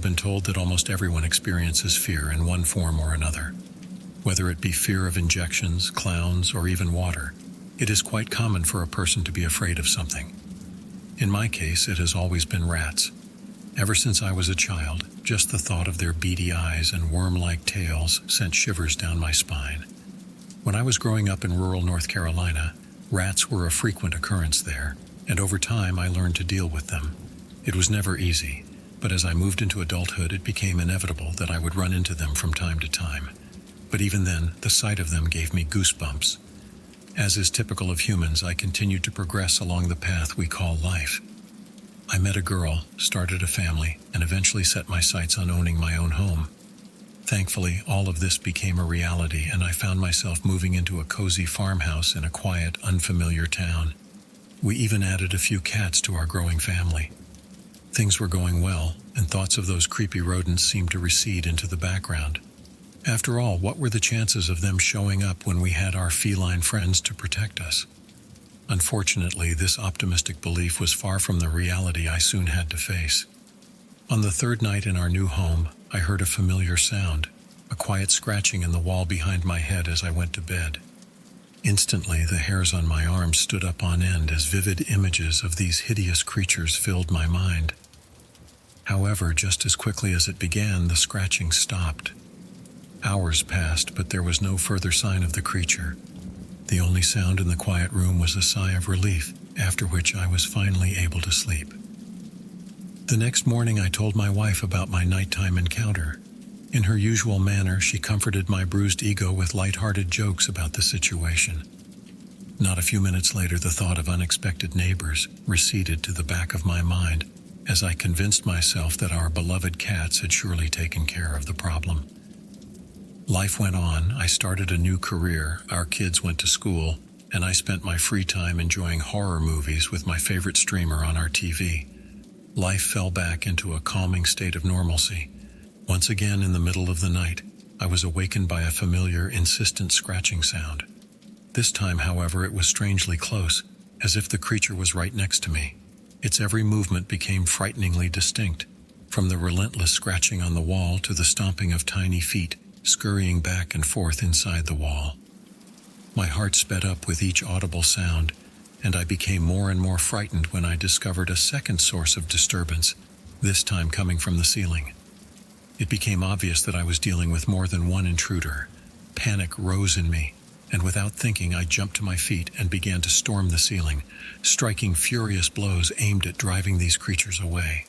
been told that almost everyone experiences fear in one form or another. Whether it be fear of injections, clowns, or even water, it is quite common for a person to be afraid of something. In my case, it has always been rats. Ever since I was a child, just the thought of their beady eyes and worm-like tails sent shivers down my spine. When I was growing up in rural North Carolina, rats were a frequent occurrence there, and over time I learned to deal with them. It was never easy, but as I moved into adulthood, it became inevitable that I would run into them from time to time. But even then, the sight of them gave me goosebumps. As is typical of humans, I continued to progress along the path we call life. I met a girl, started a family, and eventually set my sights on owning my own home. Thankfully, all of this became a reality, and I found myself moving into a cozy farmhouse in a quiet, unfamiliar town. We even added a few cats to our growing family. Things were going well, and thoughts of those creepy rodents seemed to recede into the background. After all, what were the chances of them showing up when we had our feline friends to protect us? Unfortunately, this optimistic belief was far from the reality I soon had to face. On the third night in our new home, I heard a familiar sound, a quiet scratching in the wall behind my head as I went to bed. Instantly, the hairs on my arms stood up on end as vivid images of these hideous creatures filled my mind. However, just as quickly as it began, the scratching stopped. Hours passed, but there was no further sign of the creature. The only sound in the quiet room was a sigh of relief, after which I was finally able to sleep. The next morning, I told my wife about my nighttime encounter. In her usual manner, she comforted my bruised ego with light-hearted jokes about the situation. Not a few minutes later, the thought of unexpected neighbors receded to the back of my mind as I convinced myself that our beloved cats had surely taken care of the problem. Life went on. I started a new career, our kids went to school, and I spent my free time enjoying horror movies with my favorite streamer on our TV. Life fell back into a calming state of normalcy. Once again, in the middle of the night, I was awakened by a familiar, insistent scratching sound. This time, however, it was strangely close, as if the creature was right next to me. Its every movement became frighteningly distinct, from the relentless scratching on the wall to the stomping of tiny feet scurrying back and forth inside the wall. My heart sped up with each audible sound, and I became more and more frightened when I discovered a second source of disturbance, this time coming from the ceiling. It became obvious that I was dealing with more than one intruder. Panic rose in me, and without thinking, I jumped to my feet and began to storm the ceiling, striking furious blows aimed at driving these creatures away.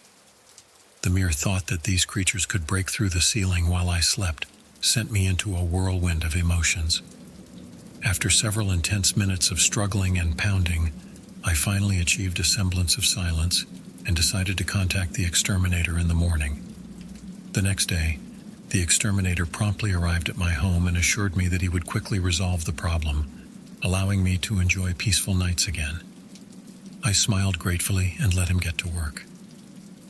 The mere thought that these creatures could break through the ceiling while I slept sent me into a whirlwind of emotions. After several intense minutes of struggling and pounding, I finally achieved a semblance of silence and decided to contact the Exterminator in the morning. The next day, the Exterminator promptly arrived at my home and assured me that he would quickly resolve the problem, allowing me to enjoy peaceful nights again. I smiled gratefully and let him get to work.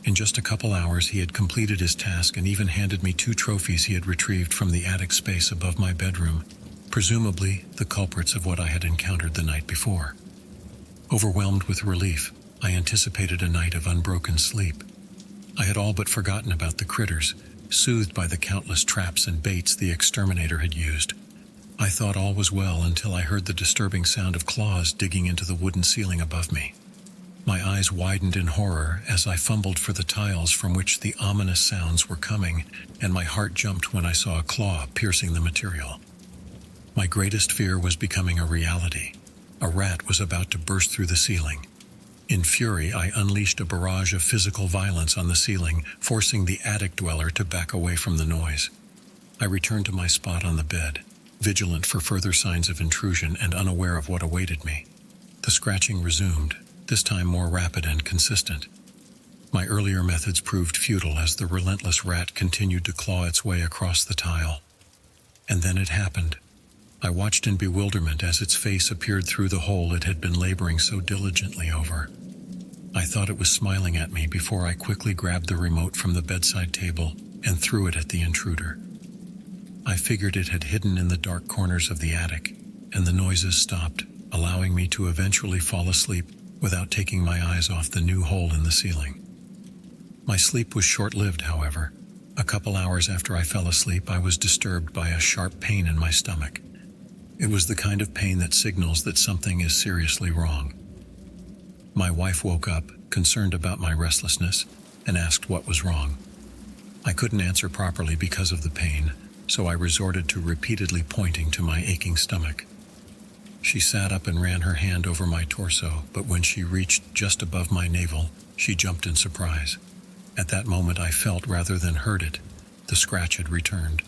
In just a couple hours, he had completed his task and even handed me 2 trophies he had retrieved from the attic space above my bedroom, presumably the culprits of what I had encountered the night before. Overwhelmed with relief, I anticipated a night of unbroken sleep. I had all but forgotten about the critters, soothed by the countless traps and baits the Exterminator had used. I thought all was well until I heard the disturbing sound of claws digging into the wooden ceiling above me. My eyes widened in horror as I fumbled for the tiles from which the ominous sounds were coming, and my heart jumped when I saw a claw piercing the material. My greatest fear was becoming a reality. A rat was about to burst through the ceiling. In fury, I unleashed a barrage of physical violence on the ceiling, forcing the attic dweller to back away from the noise. I returned to my spot on the bed, vigilant for further signs of intrusion and unaware of what awaited me. The scratching resumed, this time more rapid and consistent. My earlier methods proved futile as the relentless rat continued to claw its way across the tile. And then it happened. I watched in bewilderment as its face appeared through the hole it had been laboring so diligently over. I thought it was smiling at me before I quickly grabbed the remote from the bedside table and threw it at the intruder. I figured it had hidden in the dark corners of the attic, and the noises stopped, allowing me to eventually fall asleep without taking my eyes off the new hole in the ceiling. My sleep was short-lived, however. A couple hours after I fell asleep, I was disturbed by a sharp pain in my stomach. It was the kind of pain that signals that something is seriously wrong. My wife woke up, concerned about my restlessness, and asked what was wrong. I couldn't answer properly because of the pain, so I resorted to repeatedly pointing to my aching stomach. She sat up and ran her hand over my torso, but when she reached just above my navel, she jumped in surprise. At that moment I felt rather than heard it. The scratch had returned.